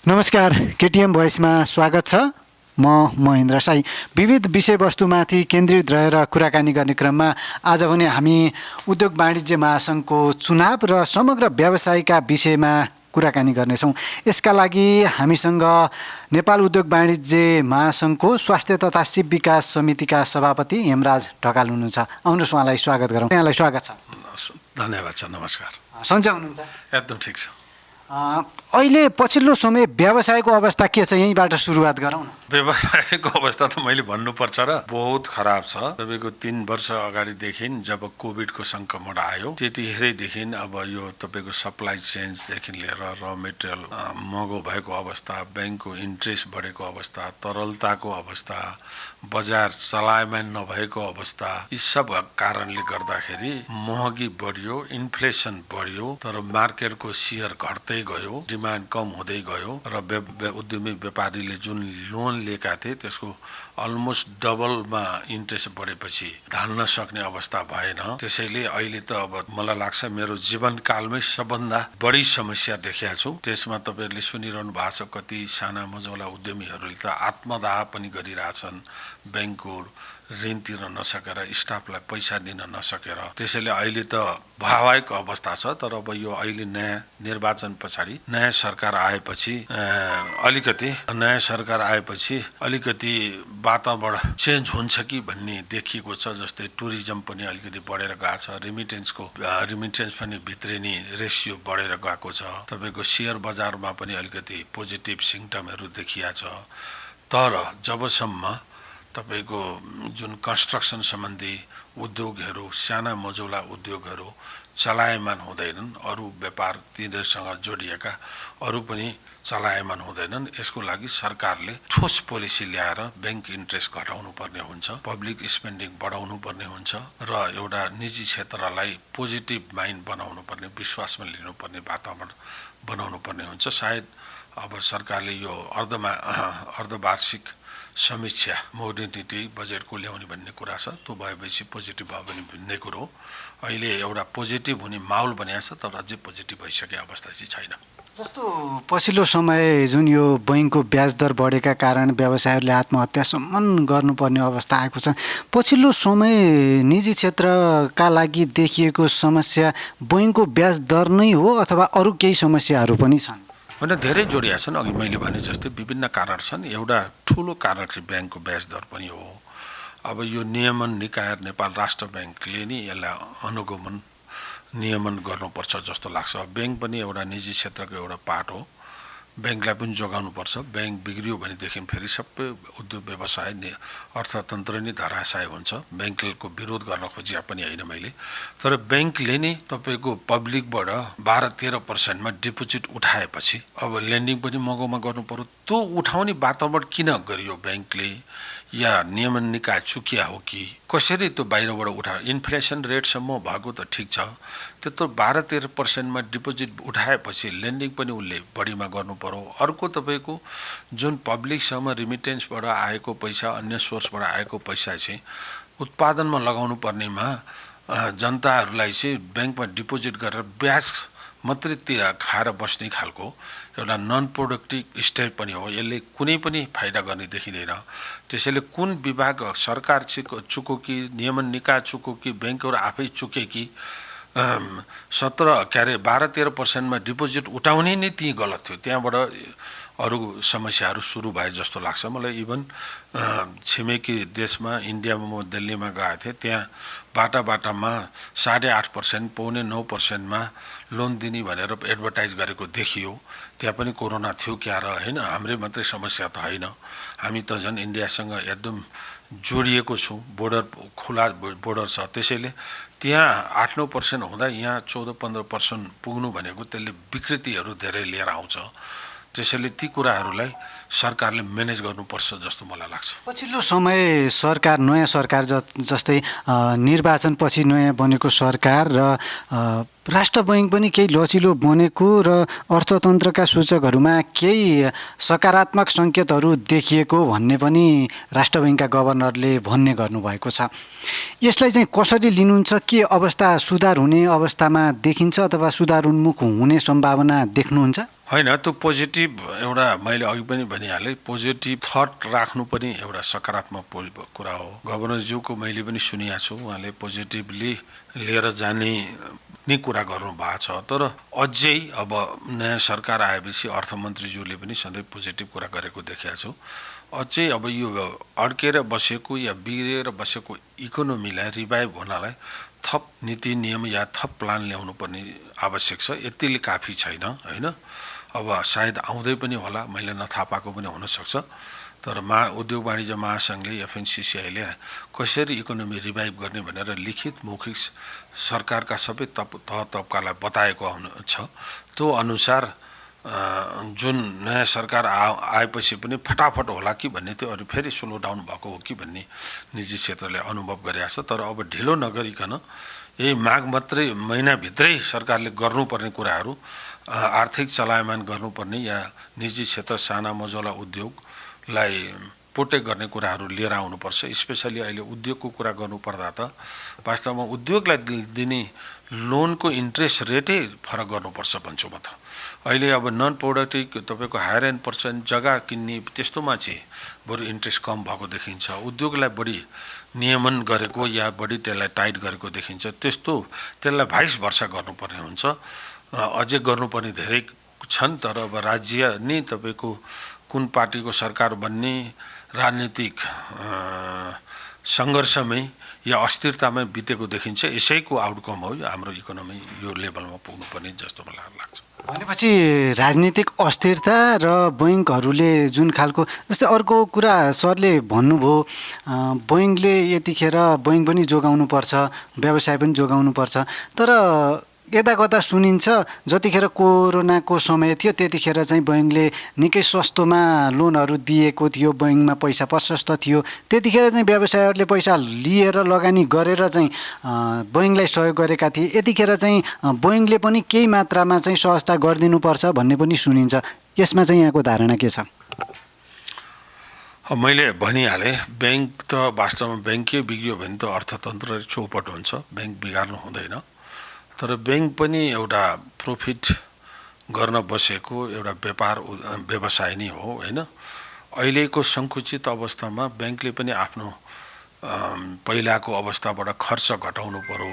नमस्कार, केटीएम भोइसमा स्वागत छ। म महेन्द्र साई। विविध विषयवस्तुमाथि केन्द्रित रहेर कुराकानी गर्ने क्रममा आज भने हामी उद्योग वाणिज्य महासङ्घको चुनाव र समग्र व्यवसायका विषयमा कुराकानी गर्नेछौँ। यसका लागि हामीसँग नेपाल उद्योग वाणिज्य महासङ्घको स्वास्थ्य तथा सिप विकास समितिका सभापति हेमराज ढकाल हुनुहुन्छ। आउनुहोस्, उहाँलाई स्वागत गरौँ। यहाँलाई स्वागत छ। धन्यवाद छ। नमस्कार। सन्चै हुनुहुन्छ? एकदम ठिक छ। अहिले पछिल्लो समय व्यवसायको अवस्था के छ, यहीँबाट सुरुवात गरौँ न। व्यवसायको अवस्था त मैले भन्नुपर्छ र बहुत खराब छ। तपाईँको 3 वर्ष अगाडिदेखि जब कोभिडको सङ्क्रमण आयो त्यतिखेरैदेखि अब यो तपाईँको सप्लाई चेन्जदेखि लिएर र मेटेरियल महँगो भएको अवस्था, ब्याङ्कको इन्ट्रेस्ट बढेको अवस्था, तरलताको अवस्था, बजार चलायमान नभएको अवस्था, यी सब कारणले गर्दाखेरि महँगी बढ्यो, इन्फ्लेसन बढ्यो, तर मार्केटको सेयर घट्दै गयो, डिमान्ड कम हुँदै गयो र उद्यमी व्यापारीले जुन लोन लिएका थिए त्यसको अलमोस्ट डबलमा इन्ट्रेस्ट बढेपछि धान्न सक्ने अवस्था भएन। त्यसैले अहिले त अब मलाई लाग्छ मेरो जीवनकालमै सबभन्दा बढी समस्या देखेको छु। त्यसमा तपाईँहरूले सुनिरहनु भएको छ, कति साना मझौला उद्यमीहरूले त आत्मदाह पनि गरिरहेछन्, ब्याङ्कको ऋण तिर्न नसकेर, स्टाफलाई पैसा दिन नसकेर। त्यसैले अहिले त भयावह अवस्था छ। तर अब यो अहिले नयाँ निर्वाचन पछाडि नयाँ सरकार आएपछि अलिकति वातावरण चेन्ज हुन्छ कि भन्ने देखिएको छ। जस्तै टुरिज्म पनि अलिकति बढेर गएको छ, रिमिटेन्स पनि भित्रिने रेसियो बढेर गएको छ, तपाईँको सेयर बजारमा पनि अलिकति पोजिटिभ सिम्टमहरू देखिया छ। तर जबसम्म तपाईँको जुन कन्स्ट्रक्सन सम्बन्धी उद्योगहरू, साना मझौला उद्योगहरू चलायमान हुँदैनन्, अरू व्यापार तिनीहरूसँग जोडिएका अरू पनि चलायमान हुँदैनन्, यसको लागि सरकारले ठोस पोलिसी ल्याएर ब्याङ्क इन्ट्रेस्ट घटाउनु पर्ने हुन्छ, पब्लिक स्पेन्डिङ बढाउनु पर्ने हुन्छ र एउटा निजी क्षेत्रलाई पोजिटिभ माइन्ड बनाउनु पर्ने, विश्वासमा लिनुपर्ने वातावरण बनाउनु पर्ने हुन्छ। सायद अब सरकारले यो अर्धवार्षिक समीक्षा मोडिनिटी बजेटको ल्याउने भन्ने कुरा छ। त्यो भएपछि पोजिटिभ भयो भने भन्ने कुरो। अहिले एउटा पोजिटिभ हुने माहौल बनिएको छ, तर अझै पोजिटिभ भइसकेको अवस्था चाहिँ छैन। जस्तो पछिल्लो समय जुन यो बैङ्कको ब्याज दर बढेका कारण व्यवसायहरूले आत्महत्यासम्म गर्नुपर्ने अवस्था आएको छ, पछिल्लो समय निजी क्षेत्रका लागि देखिएको समस्या बैङ्कको ब्याज दर नै हो अथवा अरू केही समस्याहरू पनि छन्? होइन, धेरै जोडिया छन्। अघि मैले भने जस्तै विभिन्न कारण छन्। एउटा ठुलो कारण चाहिँ ब्याङ्कको ब्याज दर पनि हो। अब यो नियमन निकाय नेपाल राष्ट्र ब्याङ्कले नि यसलाई नियमन गर्नुपर्छ जस्तो लाग्छ। ब्याङ्क पनि एउटा निजी क्षेत्रको एउटा पार्ट हो, ब्याङ्कलाई पनि जोगाउनुपर्छ। ब्याङ्क बिग्रियो भनेदेखि फेरि सबै उद्योग व्यवसाय अर्थतन्त्र नै धराशाय हुन्छ। ब्याङ्कको विरोध गर्न खोजिया पनि होइन मैले, तर ब्याङ्कले नै तपाईँको पब्लिकबाट 12-13% डिपोजिट उठाएपछि अब लेन्डिङ पनि महँगोमा गर्नु पर्यो। त्यो उठाउने वातावरण किन गरियो ब्याङ्कले, या नियमन निकाय चुकिया हो कि कसरी त्यो बाहिरबाट उठायो? इन्फ्लेसन रेटसम्म भएको त ठिक छ, त्यत्रो 12-13% डिपोजिट उठाएपछि लेन्डिङ पनि उसले बढीमा गर्नु पर्यो। अर्को तपाईँको जुन पब्लिकसँग रिमिटेन्सबाट आएको पैसा, अन्य सोर्सबाट आएको पैसा चाहिँ उत्पादनमा लगाउनु पर्नेमा जनताहरूलाई चाहिँ ब्याङ्कमा डिपोजिट गरेर ब्याज मात्रै खाएर बस्ने खालको एउटा नन प्रोडक्टिभ स्टेप पनि हो। यसले कुनै पनि फाइदा गर्ने देखिँदैन। त्यसैले कुन विभाग, सरकार चुको कि नियमन निकाय चुको कि ब्याङ्कहरू आफै चुके कि 12-13% डिपोजिट उठाउने नै ती गलत थियो। त्यहाँबाट अरू समस्याहरू सुरु भए जस्तो लाग्छ मलाई। इभन छिमेकी देशमा, इन्डियामा म दिल्लीमा गएको थिएँ, त्यहाँ बाटामा 8.5%, 9.5%मा लोन दिने भनेर एडभर्टाइज गरेको देखियो। त्यहाँ पनि कोरोना थियो क्या र होइन? हाम्रै मात्रै समस्या त होइन, हामी त झन् इन्डियासँग एकदम जोडिएको छौँ, खुला बोर्डर छ। त्यसैले त्यहाँ 8-9% हुँदा यहाँ 14-15% पुग्नु भनेको त्यसले विकृतिहरू धेरै लिएर आउँछ। त्यसैले ती कुराहरूलाई सरकारले म्यानेज गर्नुपर्छ जस्तो मलाई लाग्छ। पछिल्लो समय नयाँ सरकार जस्तै निर्वाचनपछि नयाँ बनेको सरकार र राष्ट्र बैङ्क पनि केही लचिलो बनेको र अर्थतन्त्रका सूचकहरूमा केही सकारात्मक सङ्केतहरू देखिएको भन्ने पनि राष्ट्र बैङ्कका गभर्नरले भन्ने गर्नुभएको छ। यसलाई चाहिँ कसरी लिनुहुन्छ? के अवस्था सुधार हुने अवस्थामा देखिन्छ अथवा सुधार उन्मुख हुने सम्भावना देख्नुहुन्छ? होइन, त्यो पोजिटिभ एउटा मैले अघि पनि भनिहालेँ, पोजिटिभ थट राख्नु पनि एउटा सकारात्मक कुरा हो। गभर्नरज्यूको मैले पनि सुनेको छु, उहाँले पोजिटिभली लिएर जाने नै कुरा गर्नुभएको छ। तर अझै अब नयाँ सरकार आएपछि अर्थमन्त्रीज्यूले पनि सधैँ पोजिटिभ कुरा गरेको देखेको छु। अझै अब यो अड्केर बसेको या बिग्रेर बसेको इकोनोमीलाई रिभाइभ हुनलाई थप नीति नियम या थप प्लान ल्याउनु पर्ने आवश्यक छ। यतिले काफी छैन, होइन। अब सायद आउँदै पनि होला, मैले नथाहा पाएको पनि हुनसक्छ। तर उद्योग वाणिज्य महासङ्घले एफएनसिसिआईले कसरी इकोनोमी रिभाइभ गर्ने भनेर लिखित मौखिक सरकारका सबै तह तबकालाई बताएको छ। त्यो अनुसार जुन नयाँ सरकार आएपछि पनि फटाफट होला कि भन्ने थियो, अरू फेरि स्लो डाउन भएको हो कि भन्ने निजी क्षेत्रले अनुभव गरेको छ। तर अब ढिलो नगरिकन यही माघ मात्रै महिनाभित्रै सरकारले गर्नुपर्ने कुराहरू, आर्थिक चलायमान गर्नुपर्ने या निजी क्षेत्र साना मझौला उद्योगलाई प्रोटेक्ट गर्ने कुराहरू लिएर आउनुपर्छ। स्पेसली अहिले उद्योगको कुरा गर्नुपर्दा त वास्तवमा उद्योगलाई दिने लोनको इन्ट्रेस्ट रेटै फरक गर्नुपर्छ भन्छु म त। अहिले अब नन प्रोडक्टिभ तपाईँको हायर एन्ड पर्सेन्ट जग्गा किन्ने त्यस्तोमा चाहिँ बरु इन्ट्रेस्ट कम भएको देखिन्छ। उद्योगलाई बढी नियमन गरेको या बढी त्यसलाई टाइट गरेको देखिन्छ। त्यसलाई 22 वर्ष गर्नुपर्ने हुन्छ। अझै गर्नुपर्ने धेरै छन्। तर अब राज्य नै तपाईँको कुन पार्टीको सरकार बन्ने राजनीतिक सङ्घर्षमै या अस्थिरतामै बितेको देखिन्छ। यसैको आउटकम हो हाम्रो इकोनोमी यो लेभलमा पुग्नुपर्ने जस्तो मलाई लाग्छ। भनेपछि राजनीतिक अस्थिरता र बैङ्कहरूले जुन खालको, जस्तै अर्को कुरा सरले भन्नुभयो, बैङ्कले यतिखेर बैङ्क पनि जोगाउनुपर्छ, व्यवसाय पनि जोगाउनुपर्छ। तर यता कता सुनिन्छ जतिखेर कोरोनाको समय थियो त्यतिखेर चाहिँ बैङ्कले निकै सस्तोमा लोनहरू दिएको थियो, बैङ्कमा पैसा प्रशस्त थियो। त्यतिखेर चाहिँ व्यवसायहरूले पैसा लिएर लगानी गरेर चाहिँ बैङ्कलाई सहयोग गरेका थिए। यतिखेर चाहिँ बैङ्कले पनि केही मात्रामा चाहिँ सहजता गरिदिनुपर्छ भन्ने पनि सुनिन्छ। यसमा चाहिँ यहाँको धारणा के छ? मैले भनिहालेँ, ब्याङ्क त वास्तवमा ब्याङ्कै बिग्रियो भने त अर्थतन्त्र चौपट हुन्छ, ब्याङ्क बिगार्नु हुँदैन। तर ब्याङ्क पनि एउटा प्रफिट गर्न बसेको एउटा व्यवसाय नै हो, होइन। अहिलेको सङ्कुचित अवस्थामा ब्याङ्कले पनि आफ्नो पहिलाको अवस्थाबाट खर्च घटाउनु पर्यो,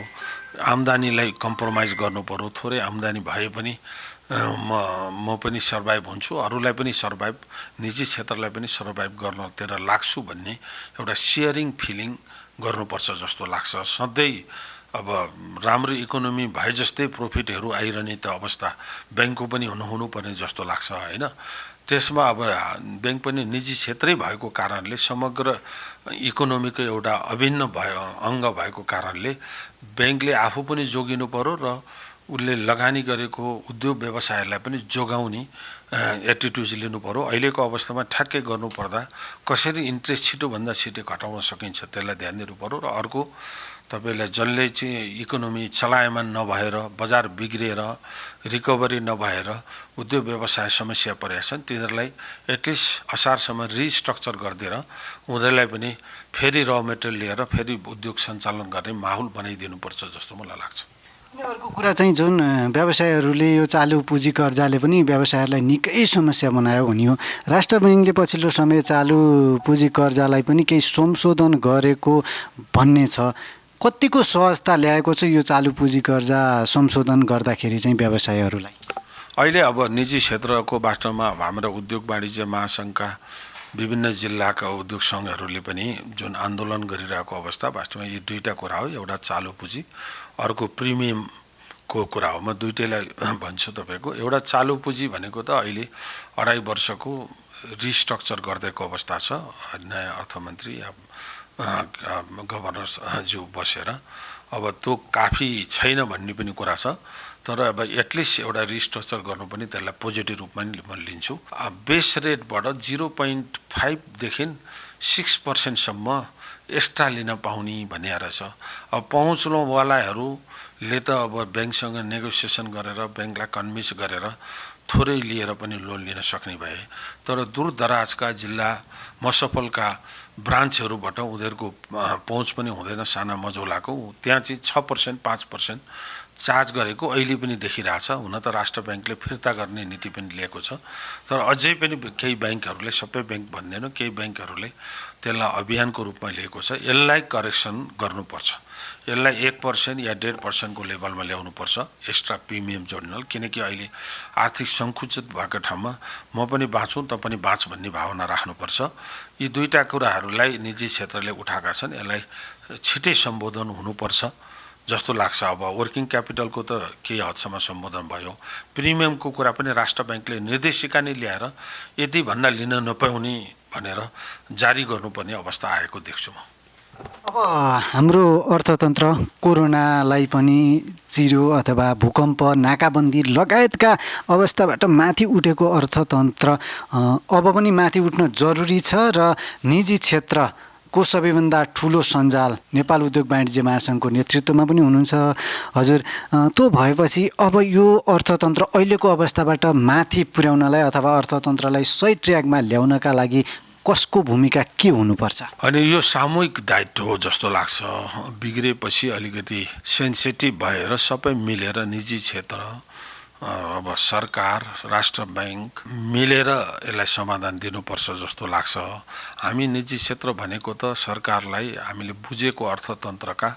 आम्दानीलाई कम्प्रोमाइज गर्नु पर्यो। थोरै आम्दानी भए पनि म पनि सर्भाइभ हुन्छु, अरूलाई पनि सर्भाइभ, निजी क्षेत्रलाई पनि सर्भाइभ गर्नतिर लाग्छु भन्ने एउटा सेयरिङ फिलिङ गर्नुपर्छ जस्तो लाग्छ। सधैँ अब राम्रो इकोनोमी भए जस्तै प्रफिटहरू आइरहने त अवस्था ब्याङ्कको पनि हुनुपर्ने जस्तो लाग्छ, होइन। त्यसमा अब ब्याङ्क पनि निजी क्षेत्रै भएको कारणले, समग्र इकोनोमीको एउटा अभिन्न अङ्ग भएको कारणले ब्याङ्कले आफू पनि जोगिनु पर्यो र उसले लगानी गरेको उद्योग व्यवसायलाई पनि जोगाउने एटिट्युड लिनु पर्यो। अहिलेको अवस्थामा ठ्याक्कै गर्नुपर्दा कसरी इन्ट्रेस्ट छिटोभन्दा छिटो घटाउन सकिन्छ त्यसलाई ध्यान दिनु पर्यो। र अर्को, तपाईँलाई जसले चाहिँ इकोनोमी चलायमान नभएर, बजार बिग्रिएर, रिकभरी नभएर उद्योग व्यवसाय समस्या परेका छन्, तिनीहरूलाई एटलिस्ट असारसम्म रिस्ट्रक्चर गरिदिएर उनीहरूलाई पनि फेरि र मेटेरियल लिएर फेरि उद्योग सञ्चालन गर्ने माहौल बनाइदिनुपर्छ जस्तो मलाई लाग्छ। अर्को कुरा चाहिँ जुन व्यवसायहरूले यो चालु पुँजी कर्जाले पनि व्यवसायहरूलाई निकै समस्या बनायो भनियो। राष्ट्र बैङ्कले पछिल्लो समय चालु पुँजी कर्जालाई पनि केही संशोधन गरेको भन्ने छ। कतिको सहजता ल्याएको छ यो चालु पुँजी कर्जा संशोधन गर्दाखेरि चाहिँ व्यवसायहरूलाई? अहिले अब निजी क्षेत्रको वास्तवमा हाम्रो उद्योग वाणिज्य महासङ्घका विभिन्न जिल्लाका उद्योग सङ्घहरूले पनि जुन आन्दोलन गरिरहेको अवस्था, वास्तवमा यी दुईटा कुरा हो। एउटा चालु पुँजी, अर्को प्रिमियमको कुरा हो। म दुईटैलाई भन्छु तपाईँको। एउटा चालु पुँजी भनेको त अहिले 2.5 वर्षको रिस्ट्रक्चर गरिदिएको अवस्था छ। नयाँ अर्थमन्त्री या गभर्नरज्यू बसेर अब त्यो काफी छैन भन्ने पनि कुरा छ। तर अब एटलिस्ट एउटा रिस्ट्रक्चर गर्नु पनि त्यसलाई पोजिटिभ रूपमा म लिन्छु। बेस रेटबाट 0.5 देखि 6% सम्म एक्स्ट्रा लिन पाउने भन्ने रहेछ। अब पहुँचवालाहरूले त अब ब्याङ्कसँग नेगोसिएसन गरेर ब्याङ्कलाई कन्भिन्स गरेर थोरै लिएर पनि लोन लिन सक्ने भए, तर दूरदराजका जिल्ला मसफलका ब्रान्चहरूबाट उनीहरूको पहुँच पनि हुँदैन, साना मझौलाको, त्यहाँ चाहिँ 6% 5% चार्ज गरेको अहिले पनि देखिरहेछ। हुन त राष्ट्र ब्याङ्कले फिर्ता गर्ने नीति पनि लिएको छ, तर अझै पनि केही ब्याङ्कहरूले, सबै ब्याङ्क भन्दैन, केही ब्याङ्कहरूले त्यसलाई अभियानको रूपमा लिएको छ। यसलाई करेक्सन गर्नुपर्छ, यसलाई 1% या 1.5% को लेभलमा ल्याउनुपर्छ, एक्स्ट्रा प्रिमियम जोड्नल। किनकि अहिले आर्थिक सङ्कुचित भएको ठाउँमा म पनि बाँचौँ त पनि बाँच भन्ने भावना राख्नुपर्छ। यी दुईटा कुराहरूलाई निजी क्षेत्रले उठाएका छन्, यसलाई छिटै सम्बोधन हुनुपर्छ जस्तो लाग्छ। अब वर्किङ क्यापिटलको त केही हदसम्म सम्बोधन भयो, प्रिमियमको कुरा पनि राष्ट्र ब्याङ्कले निर्देशिका नै ल्याएर यति भन्दा लिन नपाउने भनेर जारी गर्नुपर्ने अवस्था आएको देख्छु म। अब हाम्रो अर्थतन्त्र कोरोनालाई पनि चिरो अथवा भूकम्प, नाकाबन्दी लगायतका अवस्थाबाट माथि उठेको अर्थतन्त्र अब पनि माथि उठ्न जरुरी छ र निजी क्षेत्रको सबैभन्दा ठुलो सञ्जाल नेपाल उद्योग वाणिज्य महासङ्घको नेतृत्वमा पनि हुनुहुन्छ हजुर। त्यो भएपछि अब यो अर्थतन्त्र अहिलेको अवस्थाबाट माथि पुर्याउनलाई अथवा अर्थतन्त्रलाई सही ट्र्याकमा ल्याउनका लागि कसको भूमिका के हुनुपर्छ? अनि यो सामूहिक दायित्व हो जस्तो लाग्छ। बिग्रेपछि अलिकति सेन्सिटिभ भएर सबै मिलेर निजी क्षेत्र, अब सरकार, राष्ट्र ब्याङ्क मिलेर यसलाई समाधान दिनुपर्छ जस्तो लाग्छ। हामी निजी क्षेत्र भनेको त सरकारलाई हामीले बुझेको अर्थतन्त्रका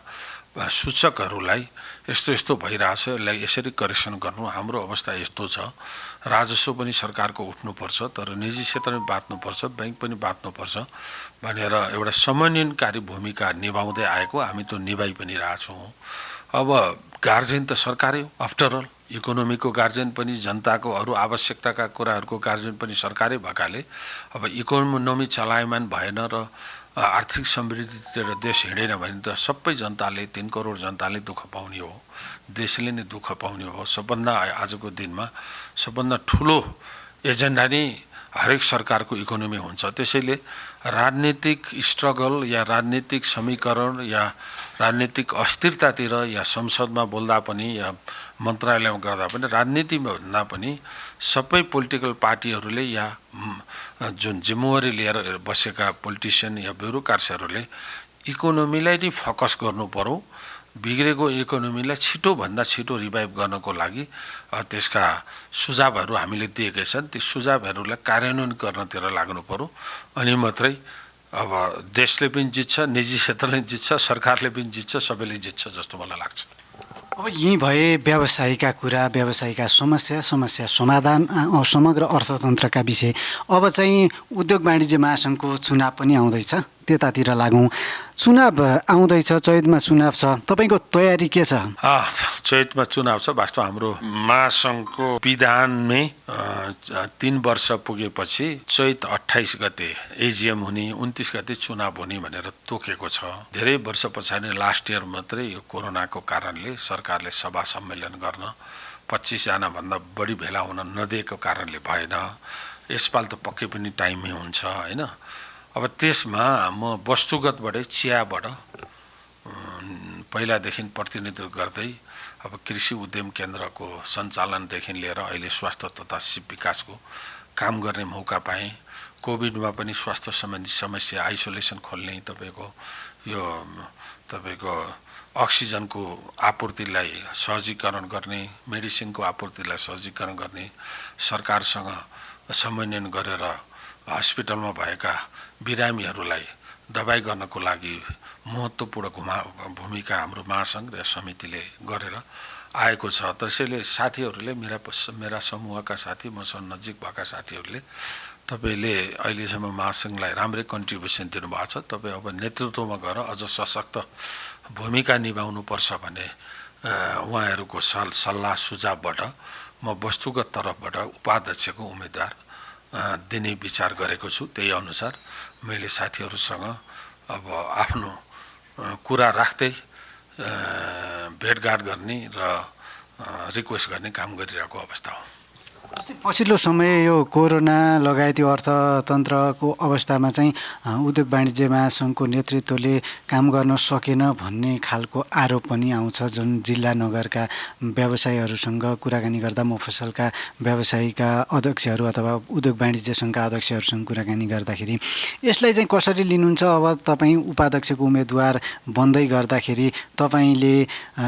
सूचकहरूलाई यस्तो यस्तो भइरहेछ, यसलाई यसरी करेक्सन गर्नु, हाम्रो अवस्था यस्तो छ, राजस्व पनि सरकारको उठ्नुपर्छ, तर निजी क्षेत्र पनि बाँच्नुपर्छ, ब्याङ्क पनि बाँच्नुपर्छ भनेर एउटा समन्वयनकारी भूमिका निभाउँदै आएको, हामी त निभाइ पनि रहेछौँ। अब गार्जियन त सरकारै हो, आफ्टर अल इकोनोमीको गार्जियन पनि, जनताको अरू आवश्यकताका कुराहरूको गार्जियन पनि सरकारै भएकाले अब इकोनोमी चलायमान भएन र आर्थिक समृद्धितिर देश हिँडेन भने त सबै जनताले, 3 करोड जनताले दुःख पाउने हो, देशले नै दुःख पाउने हो। सबभन्दा आजको दिनमा सबभन्दा ठुलो एजेन्डा नै हरेक सरकारको इकोनोमी हुन्छ। त्यसैले राजनीतिक स्ट्रगल या राजनीतिक समीकरण या राजनीतिक अस्थिरतातिर या संसदमा बोल्दा पनि या मन्त्रालयमा गर्दा पनि, राजनीतिमा भन्दा पनि सबै पोलिटिकल पार्टीहरूले या जुन जिम्मेवारी लिएर बसेका पोलिटिसियन या ब्युरोक्राट्सहरूले इकोनोमीलाई नै फोकस गर्नु पर्यो। बिग्रेको इकोनोमीलाई छिटोभन्दा छिटो रिभाइभ गर्नको लागि त्यसका सुझावहरू हामीले दिएकै छन्, ती सुझावहरूलाई कार्यान्वयन गर्नतिर लाग्नु पर्यो। अनि मात्रै अब देशले पनि जित्छ, निजी क्षेत्रले जित्छ, सरकारले पनि जित्छ, सबैले जित्छ जस्तो मलाई लाग्छ। अब यहीँ भए व्यवसायका कुरा, व्यवसायका समस्या समाधान, समग्र अर्थतन्त्रका विषय। अब चाहिँ उद्योग वाणिज्य महासङ्घको चुनाव पनि आउँदैछ, त्यतातिर लागौँ। चुनाव आउँदैछ, चैतमा चुनाव छ, तपाईँको तयारी के छ? चैतमा चुनाव छ। वास्तव हाम्रो महासङ्घको विधानमै 3 वर्ष पुगेपछि चैत 28 गते एजिएम हुने, 29 गते चुनाव हुने भनेर तोकेको छ। धेरै वर्ष पछाडि लास्ट इयर मात्रै यो कोरोनाको कारणले सरकारले सभा सम्मेलन गर्न 25 जना भन्दा बढी भेला हुन नदिएको कारणले भएन। यसपाल त पक्कै पनि टाइममै हुन्छ हैन। अब त्यसमा म वस्तुगतबाटै चियाबाट पहिलादेखि प्रतिनिधित्व गर्दै अब कृषि उद्यम केन्द्रको सञ्चालनदेखि लिएर अहिले स्वास्थ्य तथा सिप विकासको काम गर्ने मौका पाएँ। कोभिडमा पनि स्वास्थ्य सम्बन्धी समस्या, आइसोलेसन खोल्ने, तपाईँको अक्सिजनको आपूर्तिलाई सहजीकरण गर्ने, मेडिसिनको आपूर्तिलाई सहजीकरण गर्ने, सरकारसँग समन्वयन गरेर हस्पिटलमा भएका बिरामीहरूलाई दबाई गर्नको लागि महत्त्वपूर्ण भूमिका हाम्रो महासङ्घ र समितिले गरेर आएको छ। त्यसैले साथीहरूले, मेरा समूहका साथी, मसँग नजिक भएका साथीहरूले तपाईँले अहिलेसम्म महासङ्घलाई राम्रै कन्ट्रिब्युसन दिनुभएको छ, तपाईँ अब नेतृत्वमा गएर अझ सशक्त भूमिका निभाउनुपर्छ भन्ने उहाँहरूको सल्लाह सुझावबाट म वस्तुगत तर्फबाट उपाध्यक्षको उम्मेदवार दिने विचार गरेको छु। त्यही अनुसार मैले साथीहरूसँग अब आफ्नो कुरा राख्दै भेटघाट गर्ने र रिक्वेस्ट गर्ने काम गरिरहेको अवस्था हो। जस्तै पछिल्लो समय यो कोरोना लगायत यो अर्थतन्त्रको अवस्थामा चाहिँ उद्योग वाणिज्य महासङ्घको नेतृत्वले काम गर्न सकेन भन्ने खालको आरोप पनि आउँछ, जुन जिल्ला नगरका व्यवसायीहरूसँग कुराकानी गर्दा, मफसलका व्यवसायीका अध्यक्षहरू अथवा उद्योग वाणिज्य सङ्घका अध्यक्षहरूसँग कुराकानी गर्दाखेरि यसलाई चाहिँ कसरी लिनुहुन्छ? अब तपाईँ उपाध्यक्षको उम्मेदवार बन्दै गर्दाखेरि तपाईँले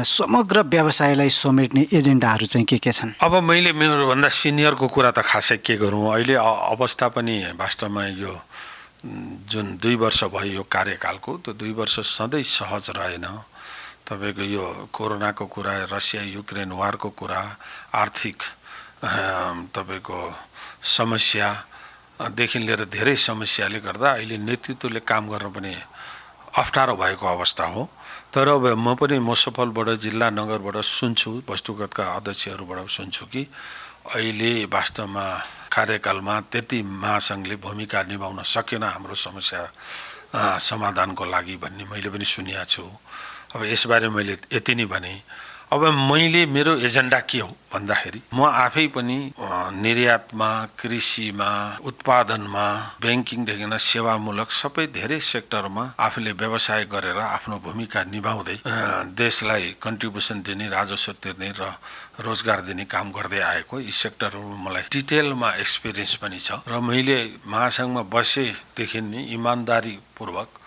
समग्र व्यवसायलाई समेट्ने एजेन्डाहरू चाहिँ के छन्? अब मैले मेरोभन्दा सिनियरको कुरा त खासै के गरौँ, अहिले अवस्था पनि वास्तवमा यो जुन 2 वर्ष भयो यो कार्यकालको, त्यो 2 वर्ष सधैँ सहज रहेन। तपाईँको यो कोरोनाको कुरा, रसिया युक्रेन वारको कुरा, आर्थिक तपाईँको समस्यादेखि लिएर धेरै समस्याले गर्दा अहिले नेतृत्वले काम गर्न पनि अप्ठ्यारो भएको अवस्था हो। तर अब म पनि मुसफलबाट, जिल्ला नगरबाट सुन्छु, वस्तुगतका अध्यक्षहरूबाट सुन्छु कि अहिले वास्तवमा कार्यकालमा त्यति महासङ्घले भूमिका निभाउन सकेन हाम्रो समस्या समाधानको लागि भन्ने मैले पनि सुनेको छु। अब यसबारे मैले यति नै भने। अब मेरो एजेन्डा के हो भन्दाखेरि म आफै पनि निर्यातमा, कृषिमा, उत्पादनमा, ब्याङ्किङदेखि लिएर सेवामूलक सबै धेरै सेक्टरमा आफूले व्यवसाय गरेर आफ्नो भूमिका निभाउँदै देशलाई कन्ट्रिब्युसन दिने, राजस्व तिर्ने र रोजगार दिने काम गर्दै आएको यी सेक्टरहरू मलाई डिटेलमा एक्सपिरियन्स पनि छ र मैले महासङ्घमा बसेदेखि नै इमान्दारीपूर्वक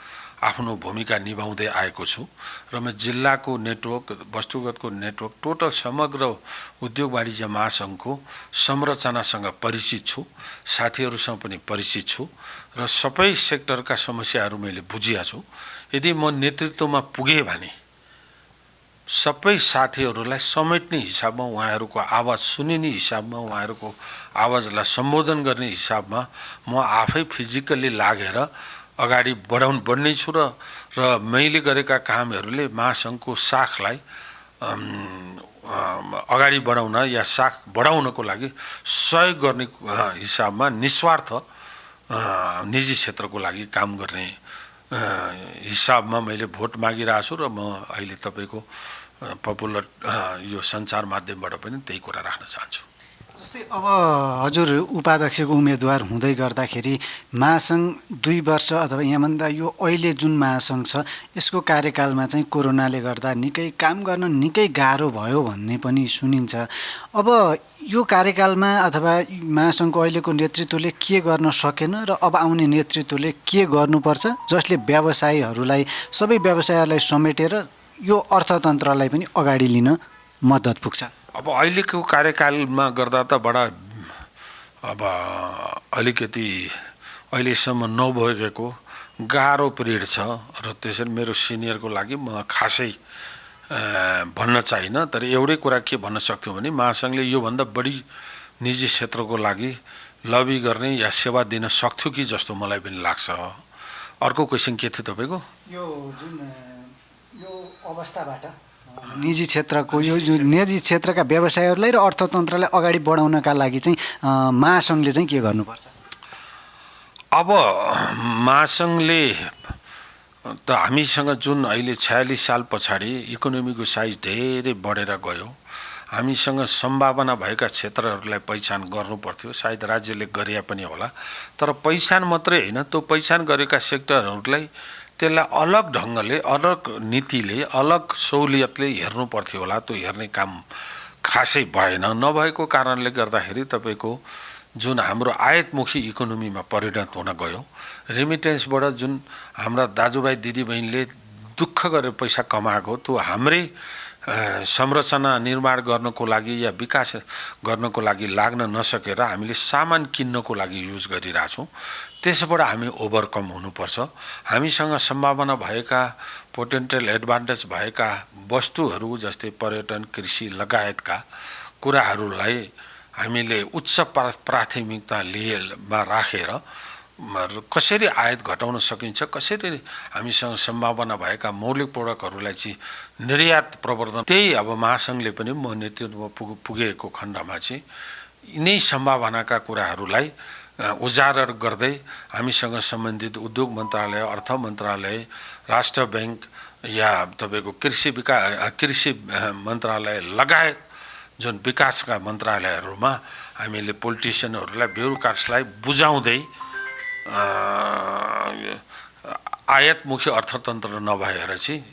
आफ्नो भूमिका निभाउँदै आएको छु र म जिल्लाको नेटवर्क, वस्तुगतको नेटवर्क, टोटल समग्र उद्योग वाणिज्य महासङ्घको संरचनासँग परिचित छु, साथीहरूसँग पनि परिचित छु र सबै सेक्टरका समस्याहरू मैले बुझिया छु। यदि म नेतृत्वमा पुगेँ भने सबै साथीहरूलाई समेट्ने हिसाबमा, उहाँहरूको आवाज सुनिने हिसाबमा, उहाँहरूको आवाजलाई सम्बोधन गर्ने हिसाबमा म आफै फिजिकल्ली लागेर अगाडि बढ्नै छु र मैले गरेका कामहरूले महासङ्घको शाखलाई अगाडि बढाउन या शाख बढाउनको लागि सहयोग गर्ने हिसाबमा निस्वार्थ निजी क्षेत्रको लागि काम गर्ने हिसाबमा मैले भोट मागिरहेको छु र म अहिले तपाईँको पपुलर यो सञ्चार माध्यमबाट पनि त्यही कुरा राख्न चाहन्छु। जस्तै अब हजुर उपाध्यक्षको उम्मेदवार हुँदै गर्दाखेरि महासङ्घ 2 वर्ष अथवा यहाँभन्दा यो अहिले जुन महासङ्घ छ यसको कार्यकालमा चाहिँ कोरोनाले गर्दा निकै काम गर्न निकै गाह्रो भयो भन्ने पनि सुनिन्छ। अब यो कार्यकालमा अथवा महासङ्घको अहिलेको नेतृत्वले के गर्न सकेन र अब आउने नेतृत्वले के गर्नुपर्छ जसले व्यवसायीहरूलाई, सबै व्यवसायहरूलाई समेटेर यो अर्थतन्त्रलाई पनि अगाडि लिन मद्दत पुग्छ? अब अहिलेको कार्यकालमा गर्दा त बडा अब अलिकति अहिलेसम्म नभएको गाह्रो पिरियड छ र त्यसरी मेरो सिनियरको लागि म खासै भन्न चाहिनँ। तर एउटै कुरा के भन्न सक्थ्यो भने महासङ्घले योभन्दा बढी निजी क्षेत्रको लागि लबी गर्ने या सेवा दिन सक्थ्यो कि जस्तो मलाई पनि लाग्छ। अर्को क्वेसन के थियो तपाईँको? यो जुन यो अवस्थाबाट निजी क्षेत्रको यो निजी क्षेत्रका व्यवसायहरूलाई र अर्थतन्त्रलाई अगाडि बढाउनका लागि चाहिँ महासङ्घले चाहिँ के गर्नुपर्छ? अब महासङ्घले त हामीसँग जुन अहिले 46 साल पछाडि इकोनोमीको साइज धेरै बढेर गयो, हामीसँग सम्भावना भएका क्षेत्रहरूलाई पहिचान गर्नुपर्थ्यो। सायद राज्यले गरे पनि होला, तर पहिचान मात्रै होइन, त्यो पहिचान गरेका सेक्टरहरूलाई त्यसलाई अलग ढङ्गले, अलग नीतिले, अलग सहुलियतले हेर्नु पर्थ्यो होला। त्यो हेर्ने काम खासै भएन। नभएको कारणले गर्दाखेरि तपाईँको जुन हाम्रो आयातमुखी इकोनोमीमा परिणत हुन गयो, रेमिटेन्सबाट जुन हाम्रा दाजुभाइ दिदीबहिनीले दुःख गरेर पैसा कमाएको त्यो हाम्रै संरचना निर्माण गर्नको लागि या विकास गर्नको लागि लाग्न नसकेर हामीले सामान किन्नको लागि युज गरिरहेछौँ। त्यसबाट हामी ओभरकम हुनुपर्छ। हामीसँग सम्भावना भएका, पोटेन्सियल एडभान्टेज भएका वस्तुहरू जस्तै पर्यटन, कृषि लगायतका कुराहरूलाई हामीले उच्च प्राथमिकता लिएमा राखेर कसरी आयात घटाउन सकिन्छ, कसरी हामीसँग सम्भावना भएका मौलिक प्रोडक्टहरूलाई चाहिँ निर्यात प्रवर्धन, त्यही अब महासङ्घले पनि म नेतृत्वमा पुगेको खण्डमा चाहिँ यिनै सम्भावनाका कुराहरूलाई उजागर गर्दै हामीसँग सम्बन्धित उद्योग मन्त्रालय, अर्थ मन्त्रालय, राष्ट्र ब्याङ्क या तपाईँको कृषि मन्त्रालय लगायत जुन विकासका मन्त्रालयहरूमा हामीले पोलिटिसियनहरूलाई ब्युरोक्राट्सलाई बुझाउँदै आयातमुखी अर्थतन्त्र नभएर चाहिँ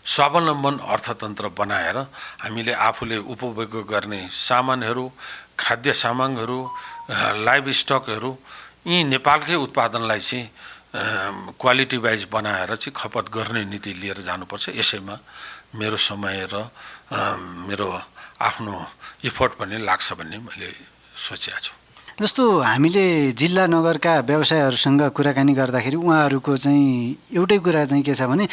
स्वावलम्बन अर्थतन्त्र बनाएर हामीले आफूले उपभोग गर्ने सामानहरू, खाद्य सामग्रीहरू, लाइभ स्टकहरू यी नेपालकै उत्पादनलाई चाहिँ क्वालिटी वाइज बनाएर चाहिँ खपत गर्ने नीति लिएर जानुपर्छ। यसैमा मेरो समय र मेरो आफ्नो इफोर्ट पनि लाग्छ भन्ने मैले सोचेको छु। जस्तो हामीले जिल्ला नगरका व्यवसायहरूसँग कुराकानी गर्दाखेरि उहाँहरूको चाहिँ एउटै कुरा चाहिँ के छ भने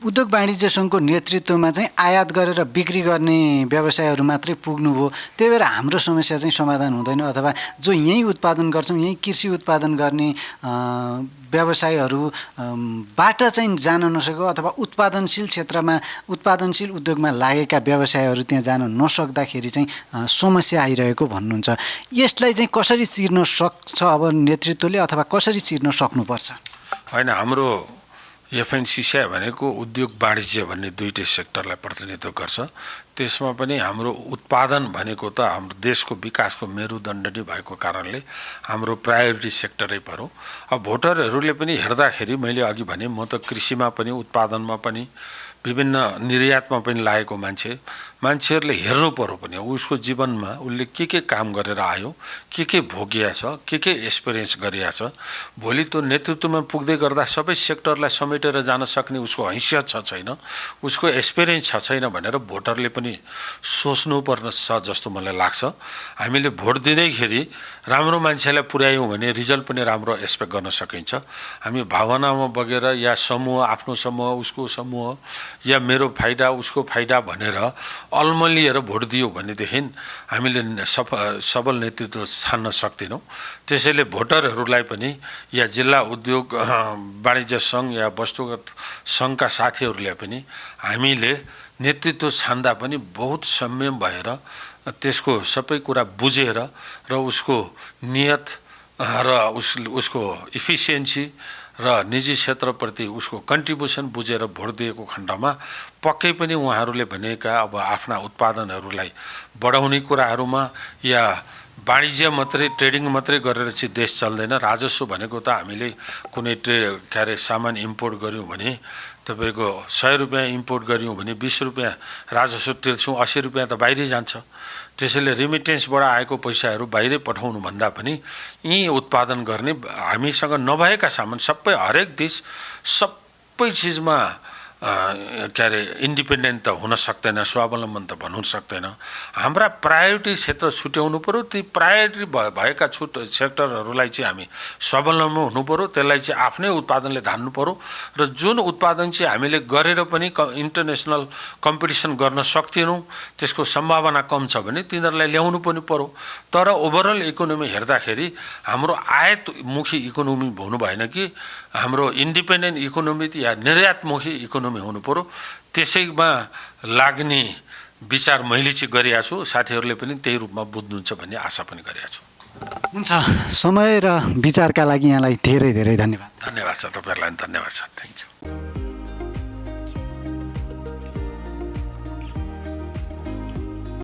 उद्योग वाणिज्य सङ्घको नेतृत्वमा चाहिँ आयात गरेर बिक्री गर्ने व्यवसायहरू मात्रै पुग्नुभयो, त्यही भएर हाम्रो समस्या चाहिँ समाधान हुँदैन, अथवा जो यहीँ उत्पादन गर्छौँ, यहीँ कृषि उत्पादन गर्ने व्यवसायहरूबाट चाहिँ जान नसक्यो, अथवा उत्पादनशील क्षेत्रमा उत्पादनशील उद्योगमा लागेका व्यवसायहरू त्यहाँ जान नसक्दाखेरि चाहिँ समस्या आइरहेको भन्नुहुन्छ। यसलाई चाहिँ कसरी चिर्न सक्छ अब नेतृत्वले, अथवा कसरी चिर्न सक्नुपर्छ? होइन, हाम्रो एफएनसिसिआई भनेको उद्योग वाणिज्य भन्ने दुईटै सेक्टरलाई प्रतिनिधित्व गर्छ। त्यसमा पनि हाम्रो उत्पादन भनेको त हाम्रो देशको विकासको मेरुदण्ड नै भएको कारणले हाम्रो प्रायोरिटी सेक्टरै पर्यो। अब भोटरहरूले पनि हेर्दाखेरि मैले अघि भने म त कृषिमा पनि उत्पादनमा पनि विभिन्न निर्यातमा पनि लागेको मान्छेहरूले हेर्नु पर्यो पनि उसको जीवनमा उसले के काम गरेर आयो, के भोगिया छ, के एक्सपिरियन्स गरिया छ। भोलि त्यो नेतृत्वमा पुग्दै गर्दा सबै सेक्टरलाई समेटेर जान सक्ने उसको हैसियत छ छैन, उसको एक्सपिरियन्स छ छैन भनेर भोटरले पनि सोच्नुपर्ने छ जस्तो मलाई लाग्छ। हामीले भोट दिँदैखेरि राम्रो मान्छेलाई पुर्यायौँ भने रिजल्ट पनि राम्रो एक्सपेक्ट गर्न सकिन्छ। हामी भावनामा बगेर या समूह, आफ्नो समूह, उसको समूह, या मेरो फाइदा उसको फाइदा भनेर अल्मलिएर भोट दियो भनेदेखि हामीले सबल नेतृत्व छान्न सक्दैनौँ। त्यसैले भोटरहरूलाई पनि या जिल्ला उद्योग वाणिज्य सङ्घ या वस्तुगत सङ्घका साथीहरूलाई पनि हामीले नेतृत्व छान्दा पनि बहुत संयम भएर त्यसको सबै कुरा बुझेर र उसको नियत र उसको इफिसियन्सी र निजी क्षेत्रप्रति उसको कन्ट्रिब्युसन बुझेर भोट दिएको खण्डमा पक्कै पनि उहाँहरूले भनेका अब आफ्ना उत्पादनहरूलाई बढाउने कुराहरूमा या वाणिज्य मात्रै ट्रेडिङ मात्रै गरेर चाहिँ देश चल्दैन। राजस्व भनेको त हामीले कुनै सामान इम्पोर्ट गऱ्यौँ भने तपाईँको 100 रुपियाँ इम्पोर्ट गऱ्यौँ भने 20 रुपियाँ राजस्व तिर्छौँ, 80 रुपियाँ त बाहिरै जान्छ। त्यसैले रेमिटेन्सबाट आएको पैसाहरू बाहिरै पठाउनु भन्दा पनि यहीँ उत्पादन गर्ने, हामीसँग नभएका सामान सबै हरेक देश सबै चिजमा इन्डिपेन्डेन्ट त हुन सक्दैन, स्वावलम्बन त भन्नु सक्दैन। हाम्रा प्रायोरिटी क्षेत्र छुट्याउनु पऱ्यो, ती प्रायोरिटी भएका सेक्टरहरूलाई चाहिँ हामी स्वावलम्बन हुनु पऱ्यो, त्यसलाई चाहिँ आफ्नै उत्पादनले धान्नु पऱ्यो र जुन उत्पादन चाहिँ हामीले गरेर पनि इन्टरनेसनल कम्पिटिसन गर्न सक्दैनौँ, त्यसको सम्भावना कम छ भने तिनीहरूलाई ल्याउनु पनि पऱ्यो। तर ओभरअल इकोनोमी हेर्दाखेरि हाम्रो आयातमुखी इकोनोमी हुनु भएन कि हाम्रो इन्डिपेन्डेन्ट इकोनोमी या निर्यातमुखी इकोनोमी हुनु पर्यो। त्यसैमा लाग्ने विचार मैले चाहिँ गरिएको छु, साथीहरूले पनि त्यही रूपमा बुझ्नुहुन्छ भन्ने आशा पनि गरेको छु। हुन्छ, समय र विचारका लागि यहाँलाई धेरै धेरै धन्यवाद। धन्यवाद छ, तपाईँहरूलाई धन्यवाद छ। Thank you.